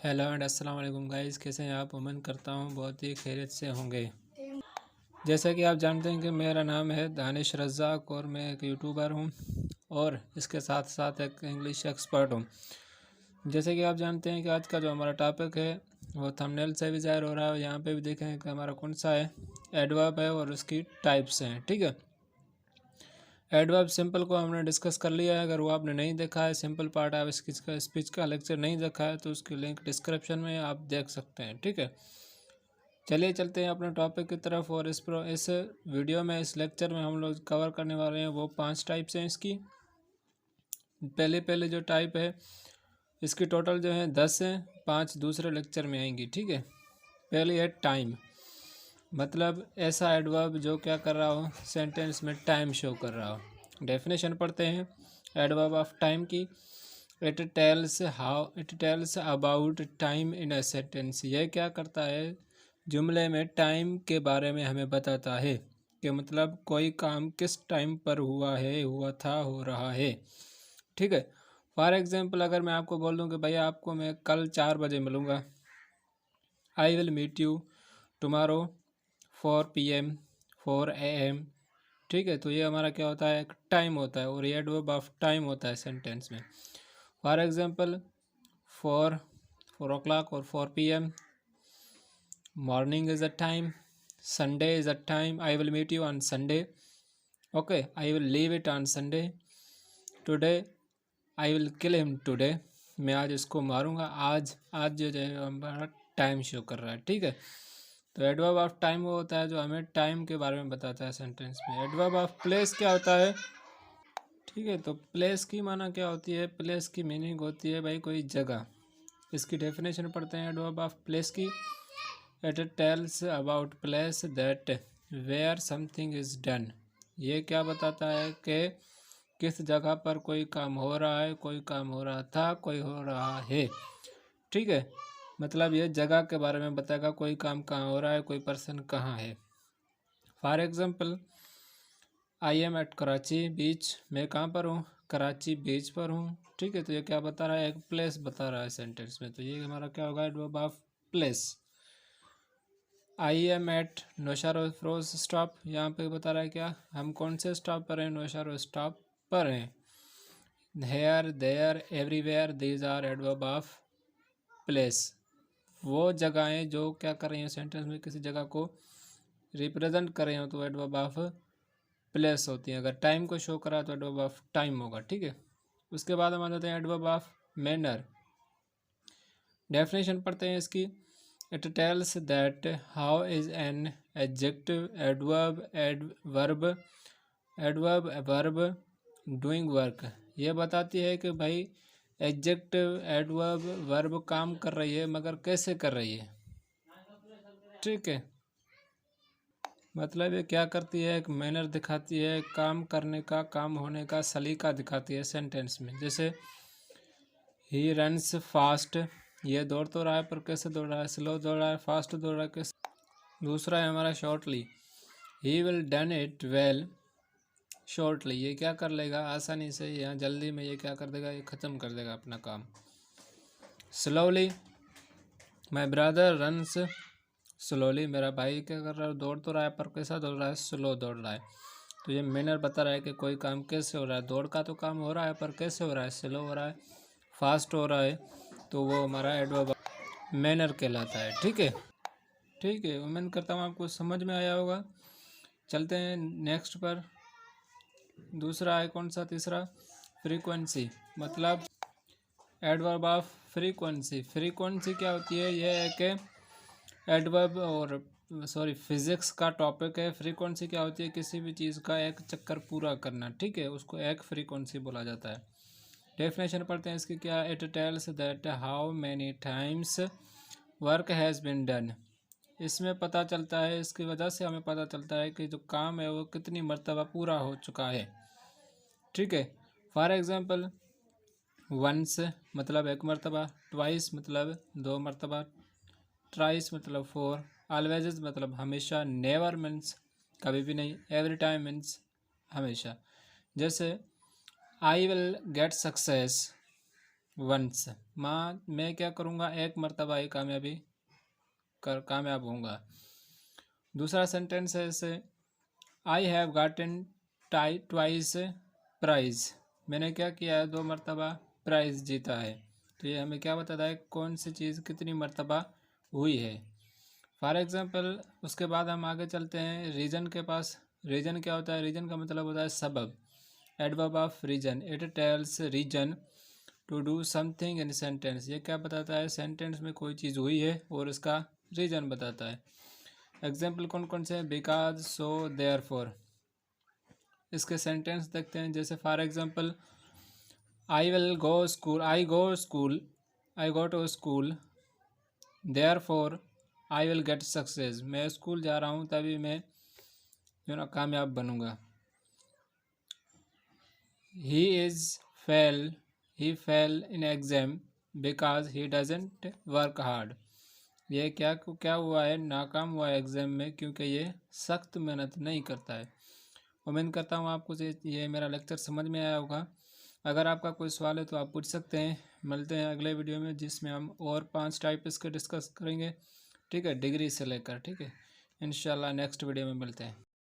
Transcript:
Hello and अस्सलाम वालेकुम guys, कैसे हैं आप। उम्मीद करता हूँ बहुत ही खैरियत से होंगे। जैसा कि आप जानते हैं कि मेरा नाम है दानिश रज़ाक और मैं एक यूट्यूबर हूँ और इसके साथ साथ एक इंग्लिश एक्सपर्ट हूँ। जैसे कि आप जानते हैं कि आज का जो हमारा टॉपिक है वो थंबनेल से भी ज़ाहिर हो रहा है, यहाँ पे भी देखें कि हमारा कौन सा है, एडवर्ब है और उसकी टाइप्स हैं। ठीक है, एडवर्ब सिंपल को हमने डिस्कस कर लिया है। अगर वो आपने नहीं देखा है, सिंपल पार्ट आप इसका स्पीच का लेक्चर नहीं देखा है तो उसकी लिंक डिस्क्रिप्शन में आप देख सकते हैं। ठीक है, चलिए चलते हैं अपने टॉपिक की तरफ। और इस वीडियो में, इस लेक्चर में हम लोग कवर करने वाले हैं वो 5 टाइप्स हैं इसकी। पहले जो टाइप है इसकी टोटल जो है 10 हैं, 5 दूसरे लेक्चर में आएंगी। ठीक है, पहली है टाइम, मतलब ऐसा एडवर्ब जो क्या कर रहा हो, सेंटेंस में टाइम शो कर रहा हो। डेफिनेशन पढ़ते हैं एडवर्ब ऑफ टाइम की। It tells about time in a sentence. यह क्या करता है, जुमले में टाइम के बारे में हमें बताता है कि मतलब कोई काम किस टाइम पर हुआ है, हुआ था, हो रहा है। ठीक है, फॉर एग्जांपल अगर मैं आपको बोल दूं कि भैया आपको मैं कल 4 बजे मिलूँगा, I will meet you tomorrow 4 PM 4 AM। ठीक है, तो ये हमारा क्या होता है, एक टाइम होता है और ये एडवर्ब ऑफ टाइम होता है सेंटेंस में। फॉर एग्जांपल 4 o'clock और 4 PM, morning is a time, Sunday is a time, I will meet you on Sunday, okay, I will leave it on Sunday, today I will kill him today, मैं आज इसको मारूंगा आज। आज जो है हमारा टाइम शो कर रहा है। ठीक है, तो एडवर्ब ऑफ टाइम वो होता है जो हमें टाइम के बारे में बताता है सेंटेंस में। एडवर्ब ऑफ प्लेस क्या होता है, ठीक है, तो प्लेस की माना क्या होती है, प्लेस की मीनिंग होती है भाई कोई जगह। इसकी डेफिनेशन पढ़ते हैं एडवर्ब ऑफ प्लेस की। It tells about place that where something is done. ये क्या बताता है कि किस जगह पर कोई काम हो रहा है, कोई काम हो रहा था, कोई हो रहा है। ठीक है, मतलब ये जगह के बारे में बताएगा, कोई काम कहाँ हो रहा है, कोई पर्सन कहाँ है। For example I am at Karachi beach, मैं कहाँ पर हूँ, कराची बीच पर हूँ। ठीक है, तो ये क्या बता रहा है, एक प्लेस बता रहा है सेंटेंस में, तो ये हमारा क्या होगा, adverb of place. I am at Naushahro Feroze stop, यहाँ पे बता रहा है क्या, हम कौन से स्टॉप पर हैं, नौशारो स्टॉप पर हैं। Here, there, everywhere, these are adverb of place. वो जगहें जो क्या कर रही हैं सेंटेंस में, किसी जगह को रिप्रेजेंट कर रहे हो तो एडवर्ब ऑफ प्लेस होती है। अगर टाइम को शो करा तो एडवर्ब ऑफ टाइम होगा। ठीक है, उसके बाद हम आ जाते हैं एडवर्ब ऑफ मैनर। डेफिनेशन पढ़ते हैं इसकी। It tells that how is an adjective, adverb verb doing work. ये बताती है कि भाई एडजेक्टिव एडवर्ब वर्ब काम कर रही है, मगर कैसे कर रही है। ठीक है, मतलब ये क्या करती है, एक मैनर दिखाती है, काम करने का, काम होने का सलीका दिखाती है सेंटेंस में। जैसे ही रन्स फास्ट, ये दौड़ तो रहा है पर कैसे दौड़ रहा है, स्लो दौड़ रहा है, फास्ट दौड़ रहा है, कैसे। दूसरा है हमारा shortly, he will done it well shortly, ये क्या कर लेगा आसानी से, यहाँ जल्दी में ये क्या कर देगा, ये ख़त्म कर देगा अपना काम। Slowly, my brother runs slowly, मेरा भाई क्या कर रहा है, दौड़ तो रहा है पर कैसा दौड़ रहा है, स्लो दौड़ रहा है। तो ये मैनर बता रहा है कि कोई काम कैसे हो रहा है, दौड़ का तो काम हो रहा है पर कैसे हो रहा है, स्लो हो रहा है, फास्ट हो रहा है, तो वो हमारा एडवर्ब मैनर कहलाता है। ठीक है, ठीक है, उम्मीद करता हूँ आपको समझ में आया होगा। चलते हैं नेक्स्ट पर। दूसरा है कौन सा, तीसरा, फ्रीक्वेंसी, मतलब एडवर्ब ऑफ फ्रीक्वेंसी। फ्रीक्वेंसी क्या होती है, यह है कि एडवर्ब और फिजिक्स का टॉपिक है। फ्रीक्वेंसी क्या होती है, किसी भी चीज़ का एक चक्कर पूरा करना। ठीक है, उसको एक फ्रीक्वेंसी बोला जाता है। डेफिनेशन पढ़ते हैं इसकी क्या, it tells that how many times work has been done. इसमें पता चलता है, इसकी वजह से हमें पता चलता है कि जो काम है वो कितनी मर्तबा पूरा हो चुका है। ठीक है, फॉर एग्जांपल वंस मतलब एक मरतबा, ट्वाइस मतलब 2 मरतबा, ट्राइस मतलब 4, ऑलवेज मतलब हमेशा, नेवर मीन्स कभी भी नहीं, एवरी टाइम मीन्स हमेशा। जैसे I will get success, once, मैं क्या करूँगा, एक मरतबा ही कामयाब होऊंगा। दूसरा सेंटेंस है इसे, आई हैव गाटन ट्वाइस प्राइज, मैंने क्या किया है, 2 मरतबा प्राइज़ जीता है। तो ये हमें क्या बताता है, कौन सी चीज़ कितनी मरतबा हुई है। फॉर एग्ज़ाम्पल उसके बाद हम आगे चलते हैं रीज़न के पास। रीज़न क्या होता है, रीज़न का मतलब होता है सबब। Adverb of reason, it tells reason to do something in sentence, ये क्या बताता है, सेंटेंस में कोई चीज़ हुई है और इसका रीज़न बताता है। एग्जाम्पल कौन कौन से हैं, बिकॉज, सो, देयरफॉर। इसके सेंटेंस देखते हैं, जैसे for example I will go school, I go to school, therefore I will get success, मैं स्कूल जा रहा हूँ तभी मैं कामयाब बनूंगा। He fail in exam because he doesn't work hard, ये क्या हुआ है, नाकाम हुआ है एग्ज़ाम में क्योंकि ये सख्त मेहनत नहीं करता है। उम्मीद करता हूँ आपको ये मेरा लेक्चर समझ में आया होगा। अगर आपका कोई सवाल है तो आप पूछ सकते हैं। मिलते हैं अगले वीडियो में, जिसमें हम और 5 टाइप इसके डिस्कस करेंगे। ठीक है, डिग्री से लेकर। ठीक है, इंशाल्लाह नेक्स्ट वीडियो में मिलते हैं।